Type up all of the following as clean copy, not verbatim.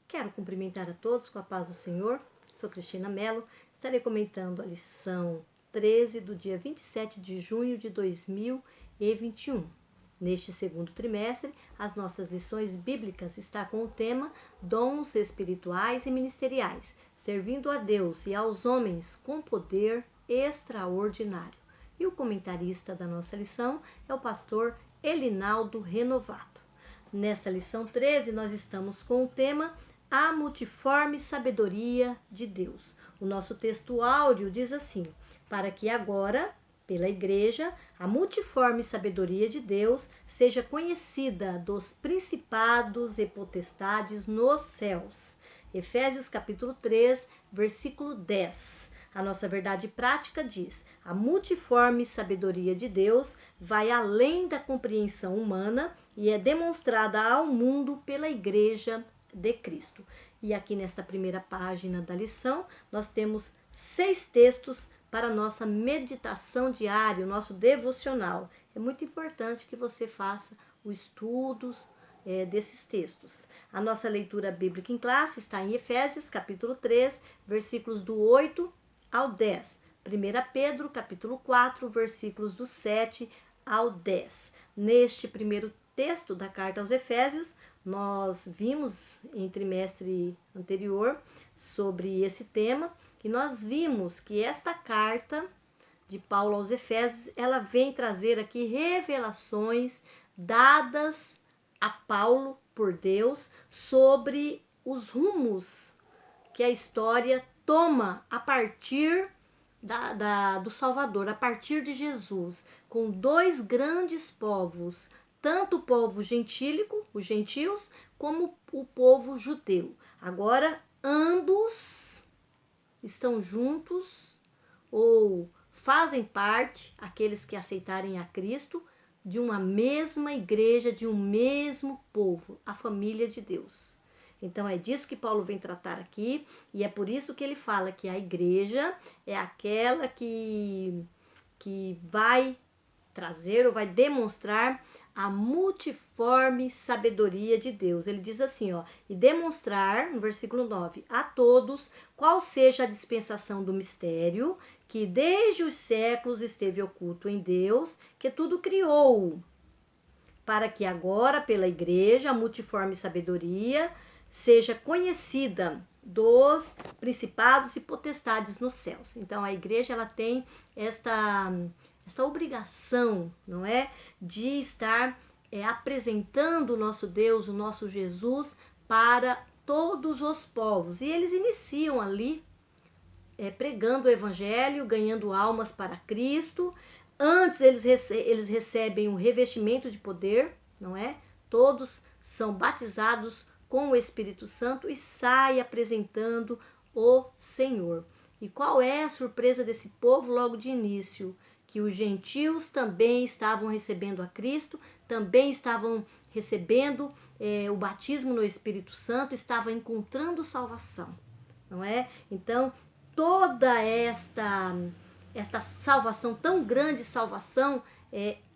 Quero cumprimentar a todos com a paz do Senhor. Sou Cristina Mello. Estarei comentando a lição 13 do dia 27 de junho de 2021. Neste segundo trimestre, as nossas lições bíblicas estão com o tema Dons espirituais e ministeriais, servindo a Deus e aos homens com poder extraordinário. E o comentarista da nossa lição é o pastor Elinaldo Renovato. Nesta lição 13, nós estamos com o tema A Multiforme Sabedoria de Deus. O nosso texto áureo diz assim: para que agora, pela Igreja, a multiforme sabedoria de Deus seja conhecida dos principados e potestades nos céus. Efésios capítulo 3, versículo 10. A nossa verdade prática diz: a multiforme sabedoria de Deus vai além da compreensão humana e é demonstrada ao mundo pela Igreja de Cristo. E aqui nesta primeira página da lição, nós temos 6 textos para a nossa meditação diária, o nosso devocional. É muito importante que você faça os estudos desses textos. A nossa leitura bíblica em classe está em Efésios, capítulo 3, versículos do 8 ao 10. 1 Pedro, capítulo 4, versículos do 7 ao 10. Neste primeiro texto da carta aos Efésios, nós vimos em trimestre anterior sobre esse tema e nós vimos que esta carta de Paulo aos Efésios, ela vem trazer aqui revelações dadas a Paulo por Deus sobre os rumos que a história toma a partir do Salvador, a partir de Jesus, com 2 grandes povos, tanto o povo gentílico, os gentios, como o povo judeu. Agora, ambos estão juntos ou fazem parte, aqueles que aceitarem a Cristo, de uma mesma igreja, de um mesmo povo, a família de Deus. Então é disso que Paulo vem tratar aqui, e é por isso que ele fala que a igreja é aquela que vai trazer ou vai demonstrar a multiforme sabedoria de Deus. Ele diz assim, e demonstrar, no versículo 9, a todos qual seja a dispensação do mistério que desde os séculos esteve oculto em Deus, que tudo criou, para que agora pela igreja a multiforme sabedoria seja conhecida dos principados e potestades nos céus. Então a igreja ela tem esta obrigação, não é, de estar apresentando o nosso Deus, o nosso Jesus para todos os povos. E eles iniciam ali pregando o evangelho, ganhando almas para Cristo. Antes eles recebem um revestimento de poder, não é? Todos são batizados com o Espírito Santo e saem apresentando o Senhor. E qual é a surpresa desse povo logo de início? Que os gentios também estavam recebendo a Cristo, também estavam recebendo o batismo no Espírito Santo, estavam encontrando salvação, não é? Então, toda esta salvação, tão grande salvação,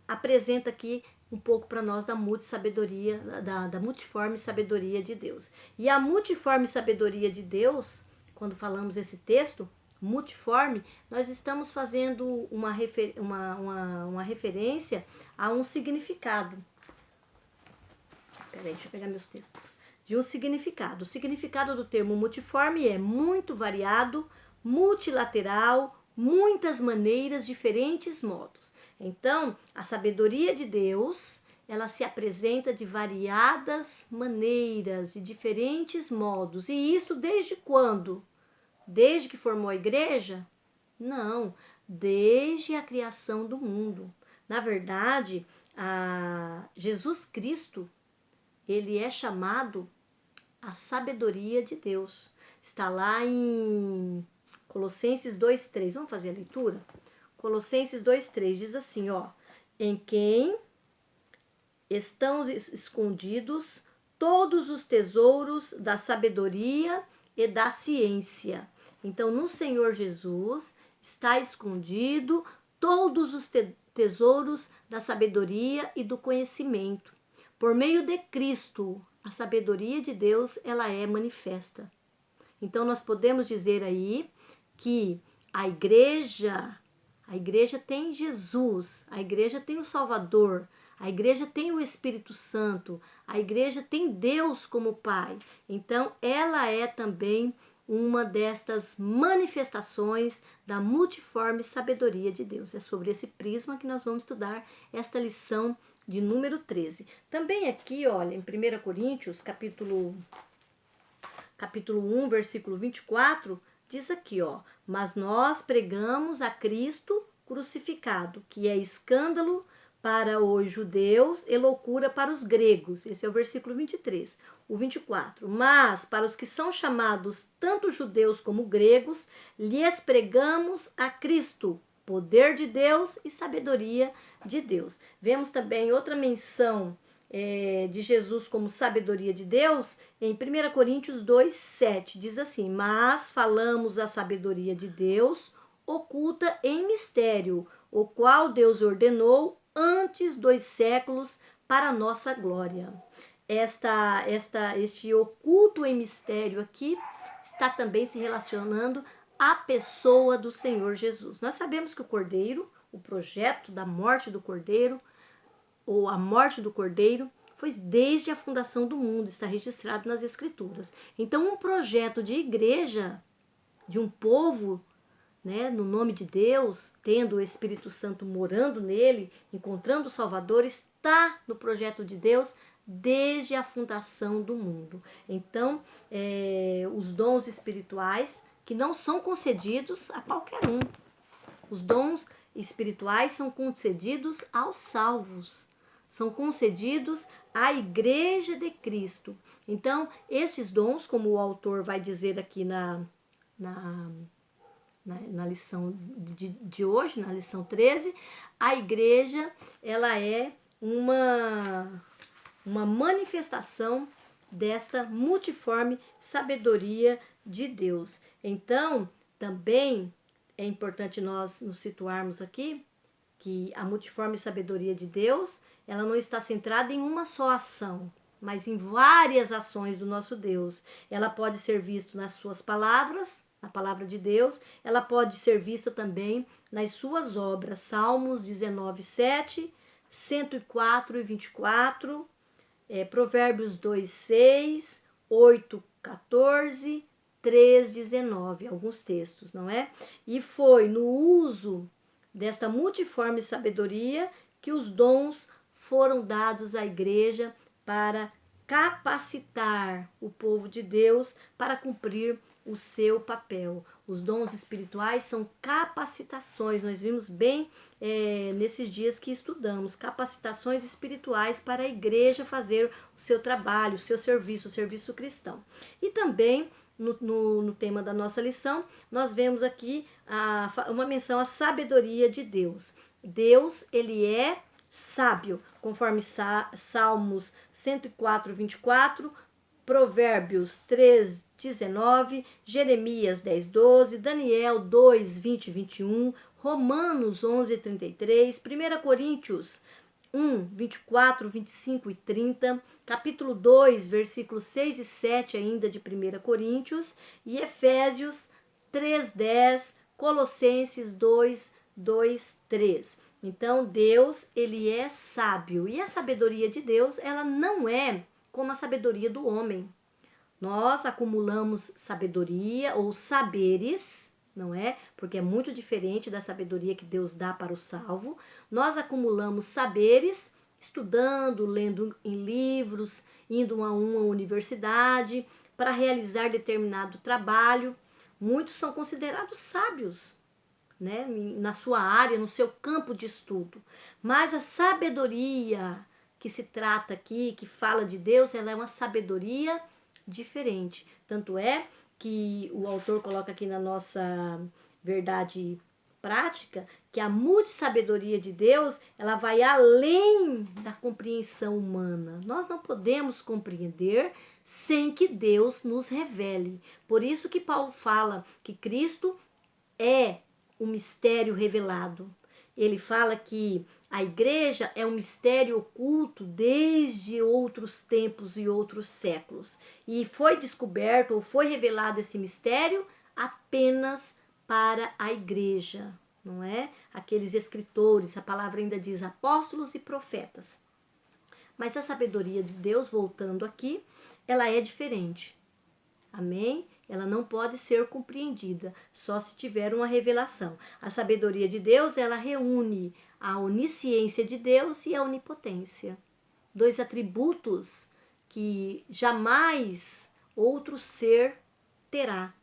apresenta aqui um pouco para nós da multissabedoria, da multiforme sabedoria de Deus. E a multiforme sabedoria de Deus, quando falamos esse texto, multiforme, nós estamos fazendo uma referência a um significado. Peraí, deixa eu pegar meus textos. De um significado. O significado do termo multiforme é muito variado, multilateral, muitas maneiras, diferentes modos. Então, a sabedoria de Deus, ela se apresenta de variadas maneiras, de diferentes modos. E isso desde quando? Desde que formou a igreja? Não, desde a criação do mundo. Na verdade, Jesus Cristo, ele é chamado a sabedoria de Deus. Está lá em Colossenses 2:3. Vamos fazer a leitura? Colossenses 2:3 diz assim, em quem estão escondidos todos os tesouros da sabedoria e da ciência. Então, no Senhor Jesus está escondido todos os tesouros da sabedoria e do conhecimento. Por meio de Cristo, a sabedoria de Deus, ela é manifesta. Então nós podemos dizer aí que a igreja tem Jesus, a igreja tem o Salvador, a igreja tem o Espírito Santo, a igreja tem Deus como Pai. Então ela é também uma destas manifestações da multiforme sabedoria de Deus. É sobre esse prisma que nós vamos estudar esta lição de número 13. Também aqui, olha, em 1 Coríntios, capítulo 1, versículo 24, diz aqui, ó: mas nós pregamos a Cristo crucificado, que é escândalo para os judeus e loucura para os gregos. Esse é o versículo 23. O 24. Mas para os que são chamados tanto judeus como gregos, lhes pregamos a Cristo, poder de Deus e sabedoria de Deus. Vemos também outra menção de Jesus como sabedoria de Deus, em 1 Coríntios 2:7, diz assim: mas falamos a sabedoria de Deus oculta em mistério, o qual Deus ordenou antes dos séculos para a nossa glória. Este oculto em mistério aqui está também se relacionando à pessoa do Senhor Jesus. Nós sabemos que o Cordeiro, o projeto da morte do Cordeiro, ou a morte do Cordeiro, foi desde a fundação do mundo, está registrado nas Escrituras. Então, um projeto de igreja, de um povo, né, no nome de Deus, tendo o Espírito Santo morando nele, encontrando o Salvador, está no projeto de Deus desde a fundação do mundo. Então, os dons espirituais, que não são concedidos a qualquer um. Os dons espirituais são concedidos aos salvos, são concedidos à Igreja de Cristo. Então, esses dons, como o autor vai dizer aqui na lição de hoje, na lição 13, a igreja, ela é uma manifestação desta multiforme sabedoria de Deus. Então, também é importante nós nos situarmos aqui que a multiforme sabedoria de Deus, ela não está centrada em uma só ação, mas em várias ações do nosso Deus. Ela pode ser vista nas suas palavras, na palavra de Deus, ela pode ser vista também nas suas obras. Salmos 19:7, 104:24, Provérbios 2:6, 8:14, 3:19, alguns textos, não é? E foi no uso desta multiforme sabedoria que os dons foram dados à igreja para capacitar o povo de Deus para cumprir o seu papel. Os dons espirituais são capacitações, nós vimos bem nesses dias que estudamos, capacitações espirituais para a igreja fazer o seu trabalho, o seu serviço, o serviço cristão. E também no tema da nossa lição, nós vemos aqui uma menção à sabedoria de Deus. Deus, ele é sábio, conforme Salmos 104:24, Provérbios 3:19, Jeremias 10:12, Daniel 2:20-21, Romanos 11:33, 1 Coríntios 1:24, 25 e 30, capítulo 2, versículos 6 e 7 ainda de 1 Coríntios, e Efésios 3:10, Colossenses 2:2, 3. Então, Deus, ele é sábio, e a sabedoria de Deus, ela não é como a sabedoria do homem. Nós acumulamos sabedoria ou saberes, não é? Porque é muito diferente da sabedoria que Deus dá para o salvo. Nós acumulamos saberes estudando, lendo em livros, indo a uma universidade para realizar determinado trabalho. Muitos são considerados sábios, né? Na sua área, no seu campo de estudo. Mas a sabedoria que se trata aqui, que fala de Deus, ela é uma sabedoria diferente. Tanto é que o autor coloca aqui na nossa verdade prática que a multissabedoria de Deus, ela vai além da compreensão humana. Nós não podemos compreender sem que Deus nos revele. Por isso que Paulo fala que Cristo é o mistério revelado. Ele fala que A igreja é um mistério oculto desde outros tempos e outros séculos. E foi descoberto ou foi revelado esse mistério apenas para a igreja, não é? Aqueles escritores, a palavra ainda diz apóstolos e profetas. Mas a sabedoria de Deus, voltando aqui, ela é diferente. Amém? Ela não pode ser compreendida só se tiver uma revelação. A sabedoria de Deus, ela reúne a onisciência de Deus e a onipotência. Dois atributos que jamais outro ser terá,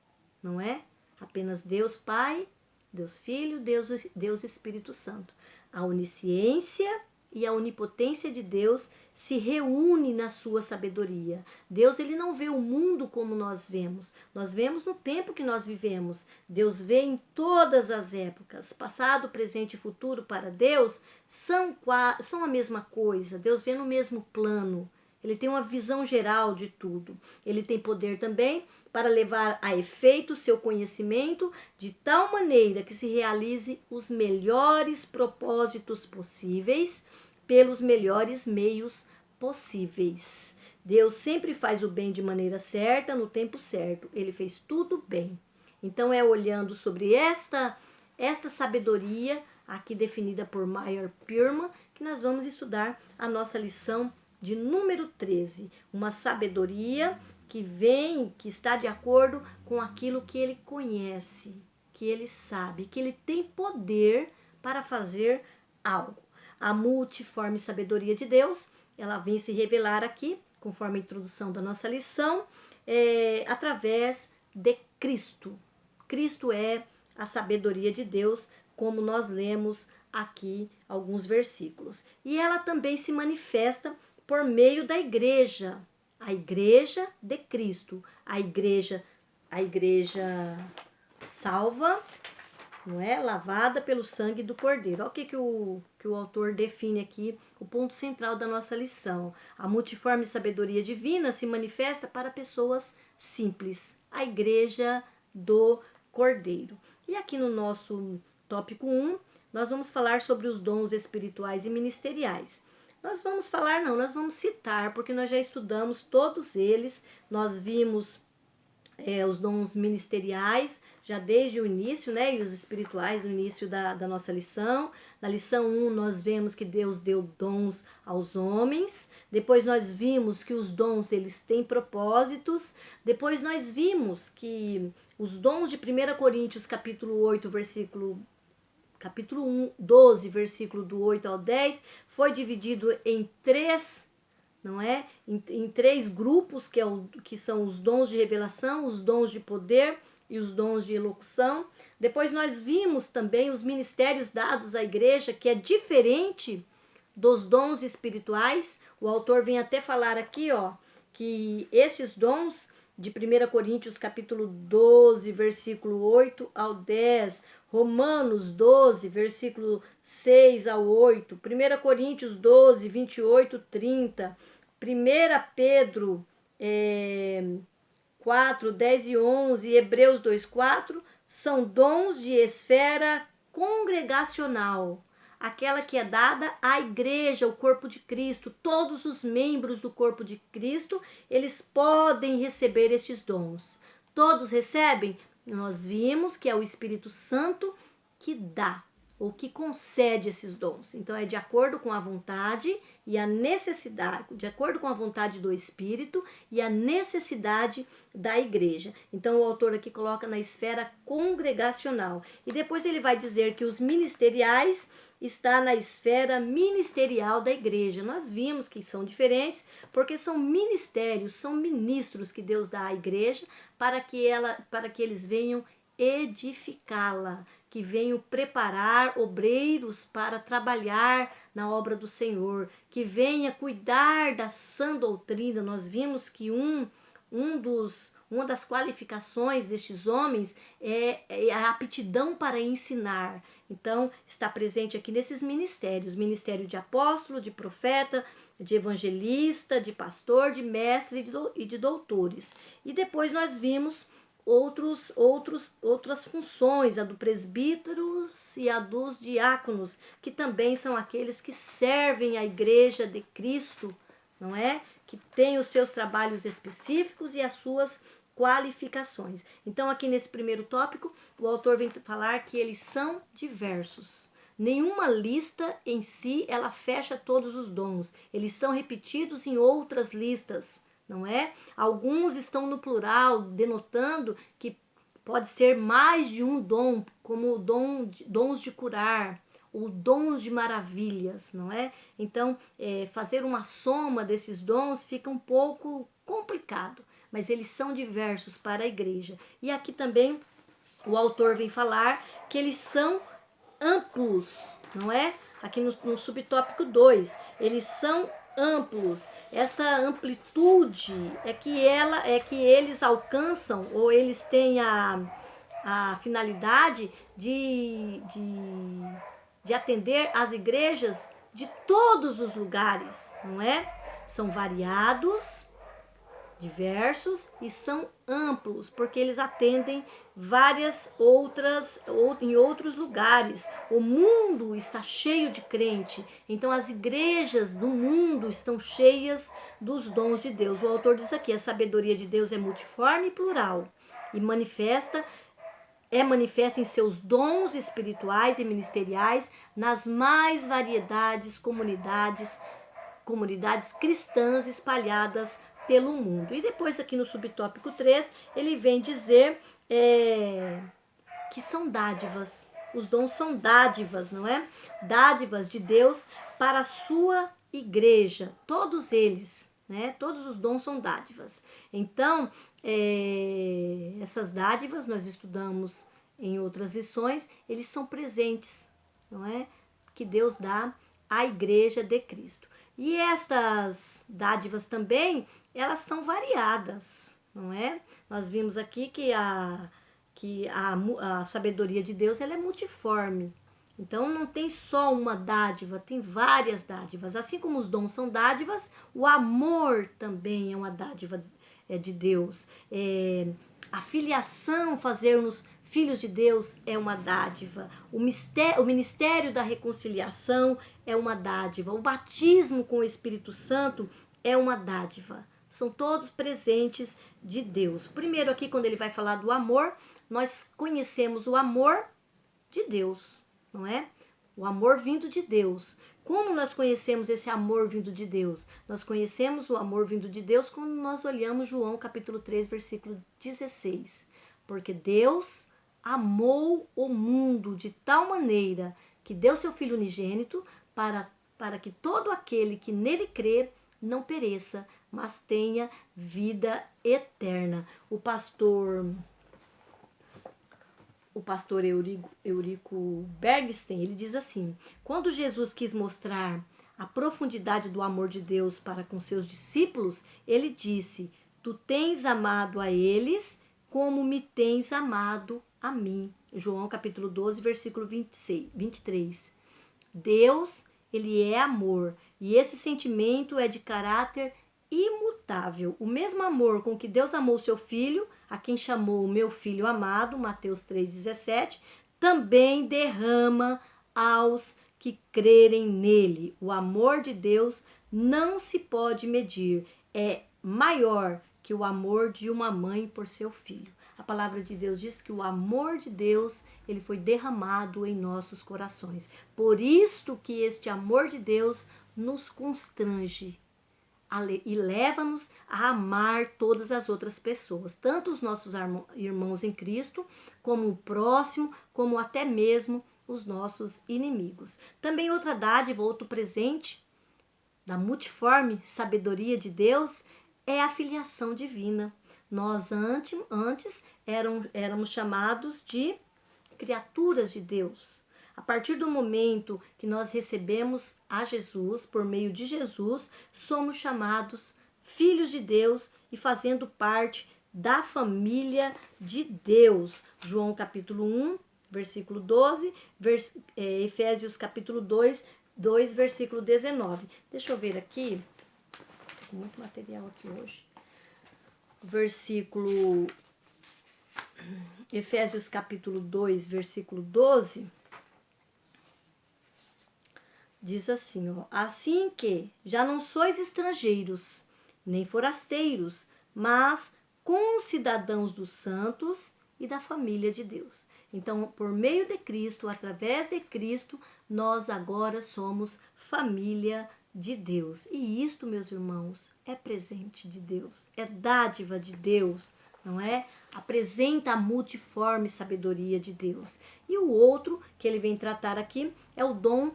não é? Apenas Deus Pai, Deus Filho, Deus Espírito Santo. A onisciência e a onipotência de Deus se reúne na sua sabedoria. Deus, ele não vê o mundo como nós vemos. Nós vemos no tempo que nós vivemos. Deus vê em todas as épocas. Passado, presente e futuro para Deus são a mesma coisa. Deus vê no mesmo plano. Ele tem uma visão geral de tudo. Ele tem poder também para levar a efeito o seu conhecimento de tal maneira que se realize os melhores propósitos possíveis pelos melhores meios possíveis. Deus sempre faz o bem de maneira certa, no tempo certo. Ele fez tudo bem. Então é olhando sobre esta sabedoria, aqui definida por Meyer Pirman, que nós vamos estudar a nossa lição de número 13. Uma sabedoria que está de acordo com aquilo que ele conhece, que ele sabe, que ele tem poder para fazer algo. A multiforme sabedoria de Deus, ela vem se revelar aqui, conforme a introdução da nossa lição, através de Cristo. Cristo é a sabedoria de Deus, como nós lemos aqui alguns versículos. E ela também se manifesta por meio da igreja, a igreja de Cristo, a igreja salva, não é? Lavada pelo sangue do Cordeiro. Olha o que o autor define aqui, o ponto central da nossa lição. A multiforme sabedoria divina se manifesta para pessoas simples, a igreja do Cordeiro. E aqui no nosso tópico 1, nós vamos falar sobre os dons espirituais e ministeriais. Nós vamos citar, porque nós já estudamos todos eles, nós vimos os dons ministeriais, já desde o início, né, e os espirituais no início da nossa lição. Na lição 1, nós vemos que Deus deu dons aos homens. Depois nós vimos que os dons, eles têm propósitos. Depois nós vimos que os dons de 1 Coríntios, capítulo 12, versículo do 8 ao 10, foi dividido em três, não é? Em três grupos, que são os dons de revelação, os dons de poder e os dons de elocução. Depois nós vimos também os ministérios dados à igreja, que é diferente dos dons espirituais. O autor vem até falar aqui, que esses dons de 1 Coríntios capítulo 12, versículo 8 ao 10, Romanos 12, versículo 6 ao 8, 1 Coríntios 12, 28, 30, 1 Pedro 4, 10 e 11, Hebreus 2, 4, são dons de esfera congregacional, aquela que é dada à igreja, o corpo de Cristo. Todos os membros do corpo de Cristo, eles podem receber estes dons. Todos recebem? Nós vimos que é o Espírito Santo que dá, ou que concede esses dons. Então é de acordo com a vontade e a necessidade, de acordo com a vontade do Espírito e a necessidade da igreja. Então o autor aqui coloca na esfera congregacional. E depois ele vai dizer que os ministeriais está na esfera ministerial da igreja. Nós vimos que são diferentes, porque são ministérios, são ministros que Deus dá à igreja para que eles venham edificá-la, que venham preparar obreiros para trabalhar na obra do Senhor, que venha cuidar da sã doutrina. Nós vimos que uma das qualificações destes homens é a aptidão para ensinar. Então, está presente aqui nesses ministérios, ministério de apóstolo, de profeta, de evangelista, de pastor, de mestre e de doutores. E depois nós vimos outras funções, a do presbíteros e a dos diáconos, que também são aqueles que servem a igreja de Cristo, não é? Que tem os seus trabalhos específicos e as suas qualificações. Então, aqui nesse primeiro tópico, o autor vem falar que eles são diversos. Nenhuma lista em si, ela fecha todos os dons. Eles são repetidos em outras listas, não é? Alguns estão no plural, denotando que pode ser mais de um dom, como o dons de curar, ou dons de maravilhas, não é? Então, fazer uma soma desses dons fica um pouco complicado, mas eles são diversos para a igreja. E aqui também o autor vem falar que eles são amplos, não é? Aqui no subtópico 2, eles são amplos. Esta amplitude é que eles alcançam, ou eles têm a finalidade de atender às igrejas de todos os lugares, não é? São variados, diversos e são amplos, porque eles atendem várias outras em outros lugares. O mundo está cheio de crente, então as igrejas do mundo estão cheias dos dons de Deus. O autor diz aqui: a sabedoria de Deus é multiforme e plural e manifesta em seus dons espirituais e ministeriais nas mais variedades comunidades cristãs espalhadas pelo mundo. E depois aqui no subtópico 3, ele vem dizer que são dádivas. Os dons são dádivas, não é? Dádivas de Deus para a sua igreja. Todos eles, né? Todos os dons são dádivas. Então, essas dádivas nós estudamos em outras lições, eles são presentes, não é? Que Deus dá à igreja de Cristo. E estas dádivas também, elas são variadas, não é? Nós vimos aqui que a sabedoria de Deus, ela é multiforme. Então, não tem só uma dádiva, tem várias dádivas. Assim como os dons são dádivas, o amor também é uma dádiva de Deus. A filiação, fazer-nos filhos de Deus, é uma dádiva. O ministério da reconciliação é uma dádiva. O batismo com o Espírito Santo é uma dádiva. São todos presentes de Deus. Primeiro aqui, quando ele vai falar do amor, nós conhecemos o amor de Deus, não é? O amor vindo de Deus. Como nós conhecemos esse amor vindo de Deus? Nós conhecemos o amor vindo de Deus quando nós olhamos João capítulo 3, versículo 16. Porque Deus amou o mundo de tal maneira que deu seu Filho unigênito para que todo aquele que nele crê não pereça, mas tenha vida eterna. O pastor Eurico Bergstein, ele diz assim: quando Jesus quis mostrar a profundidade do amor de Deus para com seus discípulos, ele disse: tu tens amado a eles como me tens amado a mim. João capítulo 12, versículo 23. Deus, ele é amor, e esse sentimento é de caráter imutável. O mesmo amor com que Deus amou seu Filho, a quem chamou meu Filho amado, Mateus 3,17, também derrama aos que crerem nele. O amor de Deus não se pode medir, é maior que o amor de uma mãe por seu filho. A palavra de Deus diz que o amor de Deus, ele foi derramado em nossos corações. Por isto que este amor de Deus nos constrange e leva-nos a amar todas as outras pessoas, tanto os nossos irmãos em Cristo, como o próximo, como até mesmo os nossos inimigos. Também outra dádiva, outro presente da multiforme sabedoria de Deus é a filiação divina. Nós antes éramos chamados de criaturas de Deus. A partir do momento que nós recebemos a Jesus, por meio de Jesus, somos chamados filhos de Deus e fazendo parte da família de Deus. João capítulo 1, versículo 12, Efésios capítulo 2, versículo 19. Deixa eu ver aqui, tem muito material aqui hoje. Versículo Efésios capítulo 2, versículo 12, diz assim, ó: assim que já não sois estrangeiros, nem forasteiros, mas concidadãos dos santos e da família de Deus. Então, por meio de Cristo, através de Cristo, nós agora somos família de Deus. E isto, meus irmãos, é presente de Deus, é dádiva de Deus, não é? Apresenta a multiforme sabedoria de Deus. E o outro que ele vem tratar aqui é o dom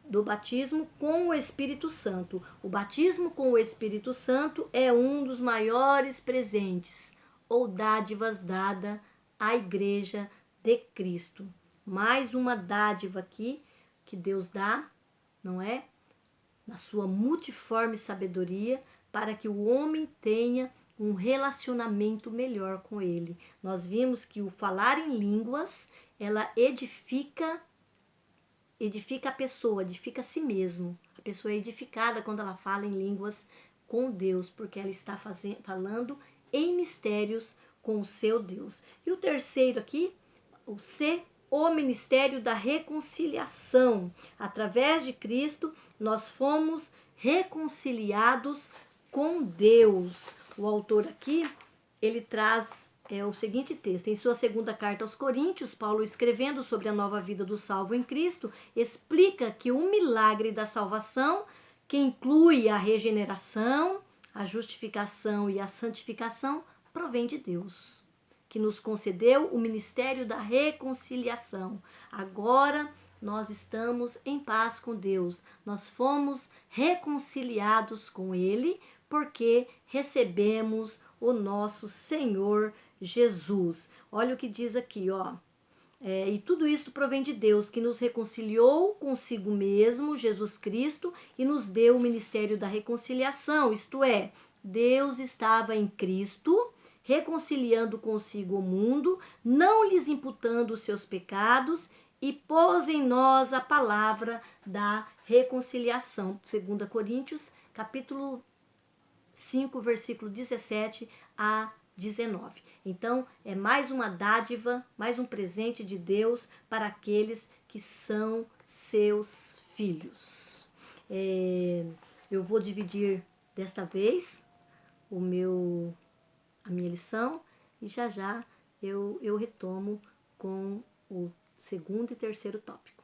do batismo com o Espírito Santo. O batismo com o Espírito Santo é um dos maiores presentes ou dádivas dada à Igreja de Cristo. Mais uma dádiva aqui que Deus dá, não é? Na sua multiforme sabedoria, para que o homem tenha um relacionamento melhor com ele. Nós vimos que o falar em línguas, ela edifica a pessoa, edifica a si mesmo. A pessoa é edificada quando ela fala em línguas com Deus, porque ela está falando em mistérios com o seu Deus. E o terceiro aqui, o C, o ministério da reconciliação. Através de Cristo, nós fomos reconciliados com Deus. O autor aqui, ele traz o seguinte texto: em sua segunda carta aos Coríntios, Paulo, escrevendo sobre a nova vida do salvo em Cristo, explica que o milagre da salvação, que inclui a regeneração, a justificação e a santificação, provém de Deus, que nos concedeu o ministério da reconciliação. Agora nós estamos em paz com Deus, nós fomos reconciliados com Ele, porque recebemos o nosso Senhor Jesus. Olha o que diz aqui, ó. E tudo isso provém de Deus, que nos reconciliou consigo mesmo, Jesus Cristo, e nos deu o ministério da reconciliação, isto é, Deus estava em Cristo, reconciliando consigo o mundo, não lhes imputando os seus pecados, e pôs em nós a palavra da reconciliação. 2 Coríntios, capítulo 5, versículo 17 a 19. Então, é mais uma dádiva, mais um presente de Deus para aqueles que são seus filhos. Eu vou dividir desta vez a minha lição e já já eu retomo com o segundo e terceiro tópico.